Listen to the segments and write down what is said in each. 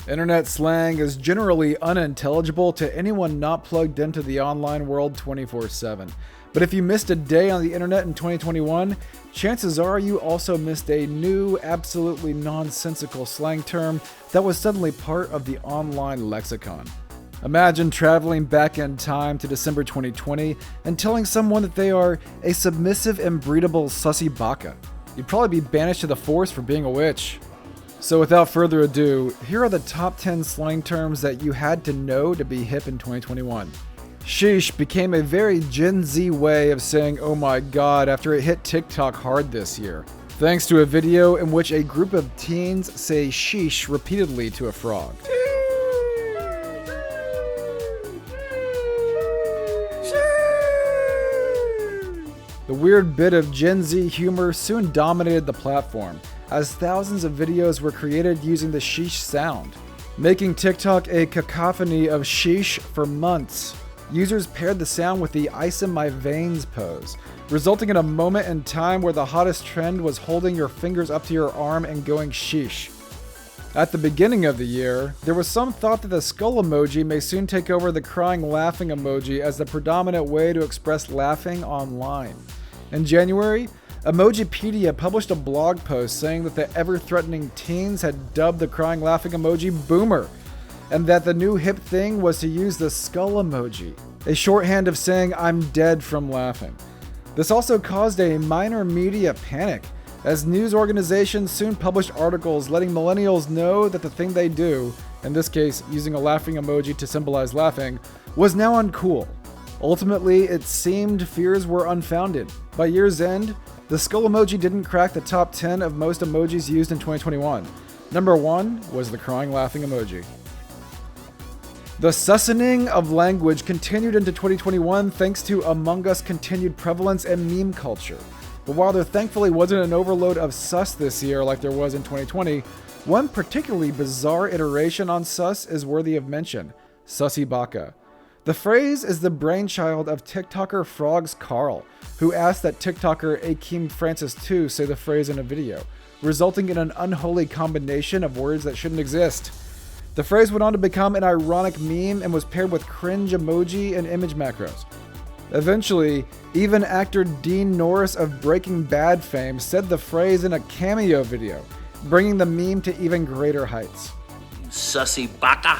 Internet slang is generally unintelligible to anyone not plugged into the online world 24/7. But if you missed a day on the internet in 2021, chances are you also missed a new, absolutely nonsensical slang term that was suddenly part of the online lexicon. Imagine traveling back in time to December 2020 and telling someone that they are a submissive and breedable Sussy Baka. You'd probably be banished to the force for being a witch. So without further ado, here are the top 10 slang terms that you had to know to be hip in 2021. Sheesh became a very Gen Z way of saying oh my god after it hit TikTok hard this year, thanks to a video in which a group of teens say sheesh repeatedly to a frog. The weird bit of Gen Z humor soon dominated the platform, as thousands of videos were created using the sheesh sound, making TikTok a cacophony of sheesh for months. Users paired the sound with the ice in my veins pose, resulting in a moment in time where the hottest trend was holding your fingers up to your arm and going sheesh. At the beginning of the year, there was some thought that the skull emoji may soon take over the crying laughing emoji as the predominant way to express laughing online. In January, Emojipedia published a blog post saying that the ever-threatening teens had dubbed the crying laughing emoji boomer, and that the new hip thing was to use the skull emoji, a shorthand of saying I'm dead from laughing. This also caused a minor media panic, as news organizations soon published articles letting millennials know that the thing they do, in this case using a laughing emoji to symbolize laughing, was now uncool. Ultimately, it seemed fears were unfounded. By year's end, the skull emoji didn't crack the top 10 of most emojis used in 2021. Number 1 was the crying laughing emoji. The sussening of language continued into 2021 thanks to Among Us continued prevalence and meme culture. But while there thankfully wasn't an overload of sus this year like there was in 2020, one particularly bizarre iteration on sus is worthy of mention: Sussy Baka. The phrase is the brainchild of TikToker Frogs Carl, who asked that TikToker Akeem Francis II say the phrase in a video, resulting in an unholy combination of words that shouldn't exist. The phrase went on to become an ironic meme and was paired with cringe emoji and image macros. Eventually, even actor Dean Norris of Breaking Bad fame said the phrase in a cameo video, bringing the meme to even greater heights. Sussy Baka.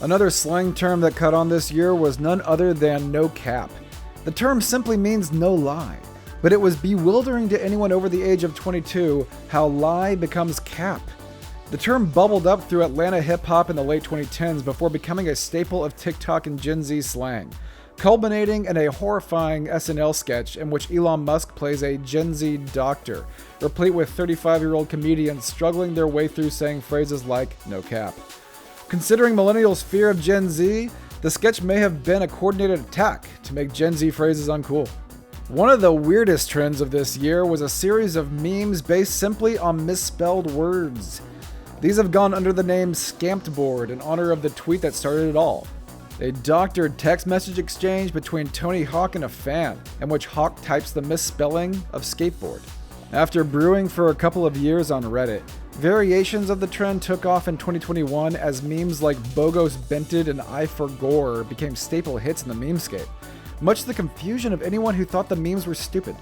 Another slang term that caught on this year was none other than no cap. The term simply means no lie, but it was bewildering to anyone over the age of 22 how lie becomes cap. The term bubbled up through Atlanta hip-hop in the late 2010s before becoming a staple of TikTok and Gen Z slang, culminating in a horrifying SNL sketch in which Elon Musk plays a Gen Z doctor, replete with 35-year-old comedians struggling their way through saying phrases like no cap. Considering millennials' fear of Gen Z, the sketch may have been a coordinated attack to make Gen Z phrases uncool. One of the weirdest trends of this year was a series of memes based simply on misspelled words. These have gone under the name Skamtebord in honor of the tweet that started it all. A doctored text message exchange between Tony Hawk and a fan, in which Hawk types the misspelling of skateboard. After brewing for a couple of years on Reddit, variations of the trend took off in 2021 as memes like Bogos Bented and I for Gore became staple hits in the memescape, much to the confusion of anyone who thought the memes were stupid.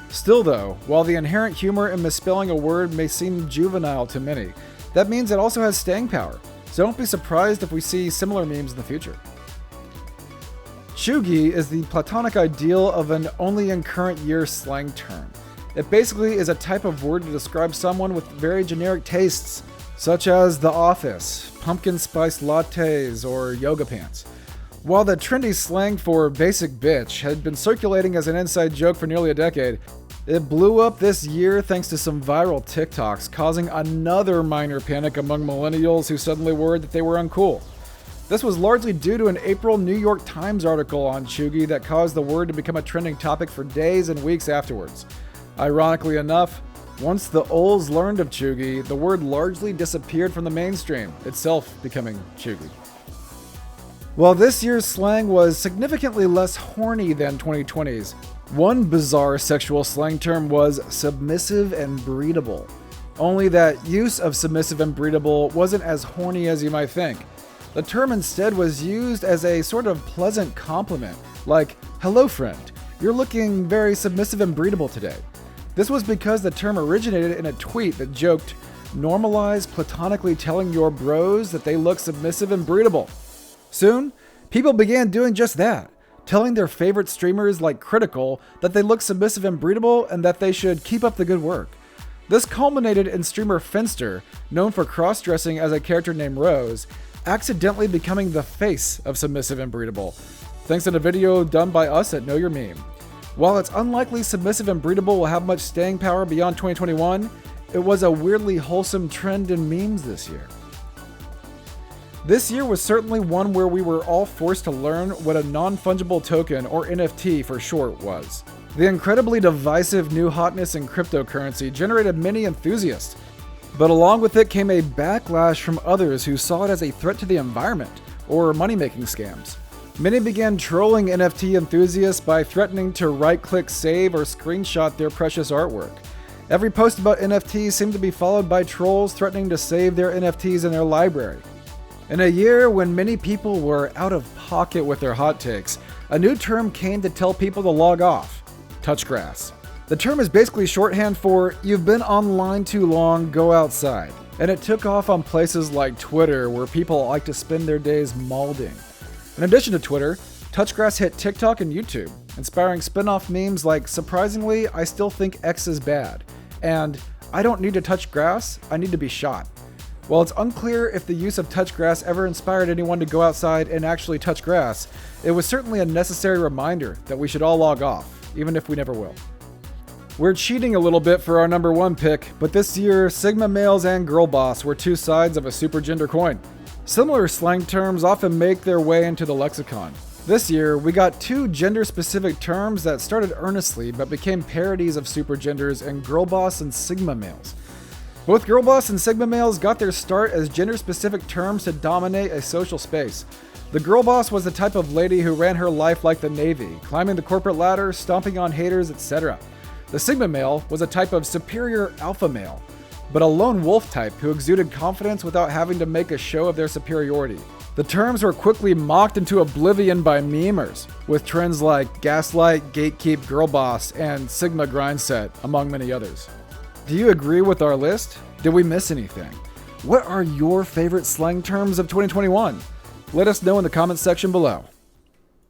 Still though, while the inherent humor in misspelling a word may seem juvenile to many, that means it also has staying power, so don't be surprised if we see similar memes in the future. Cheugy is the platonic ideal of an only in current year slang term. It basically is a type of word to describe someone with very generic tastes, such as The Office, pumpkin spice lattes, or yoga pants. While the trendy slang for basic bitch had been circulating as an inside joke for nearly a decade, it blew up this year thanks to some viral TikToks, causing another minor panic among millennials who suddenly worried that they were uncool. This was largely due to an April New York Times article on Cheugy that caused the word to become a trending topic for days and weeks afterwards. Ironically enough, once the Ols learned of Cheugy, the word largely disappeared from the mainstream, itself becoming Cheugy. While this year's slang was significantly less horny than 2020's, one bizarre sexual slang term was submissive and breedable. Only that use of submissive and breedable wasn't as horny as you might think. The term instead was used as a sort of pleasant compliment, like, "Hello friend, you're looking very submissive and breedable today." This was because the term originated in a tweet that joked, "Normalize platonically telling your bros that they look submissive and breedable." Soon, people began doing just that, telling their favorite streamers like Critical that they look submissive and breedable and that they should keep up the good work. This culminated in streamer Finster, known for cross-dressing as a character named Rose, accidentally becoming the face of submissive and breedable, thanks to a video done by us at Know Your Meme. While it's unlikely submissive and breedable will have much staying power beyond 2021, it was a weirdly wholesome trend in memes this year. This year was certainly one where we were all forced to learn what a non-fungible token, or NFT for short, was. The incredibly divisive new hotness in cryptocurrency generated many enthusiasts, but along with it came a backlash from others who saw it as a threat to the environment, or money-making scams. Many began trolling NFT enthusiasts by threatening to right-click save or screenshot their precious artwork. Every post about NFTs seemed to be followed by trolls threatening to save their NFTs in their library. In a year when many people were out of pocket with their hot takes, a new term came to tell people to log off: touchgrass. The term is basically shorthand for "you've been online too long, go outside." And it took off on places like Twitter, where people like to spend their days malding. In addition to Twitter, touchgrass hit TikTok and YouTube, inspiring spin-off memes like "surprisingly, I still think X is bad," and "I don't need to touch grass, I need to be shot." While it's unclear if the use of touch grass ever inspired anyone to go outside and actually touch grass, it was certainly a necessary reminder that we should all log off, even if we never will. We're cheating a little bit for our number one pick, but this year, Sigma males and Girlboss were two sides of a supergender coin. Similar slang terms often make their way into the lexicon. This year, we got two gender-specific terms that started earnestly but became parodies of supergenders in Girlboss and Sigma males. Both Girlboss and Sigma males got their start as gender-specific terms to dominate a social space. The Girlboss was the type of lady who ran her life like the Navy, climbing the corporate ladder, stomping on haters, etc. The Sigma male was a type of superior alpha male, but a lone wolf type who exuded confidence without having to make a show of their superiority. The terms were quickly mocked into oblivion by memers, with trends like gaslight, gatekeep, Girlboss, and Sigma grindset, among many others. Do you agree with our list? Did we miss anything? What are your favorite slang terms of 2021? Let us know in the comments section below.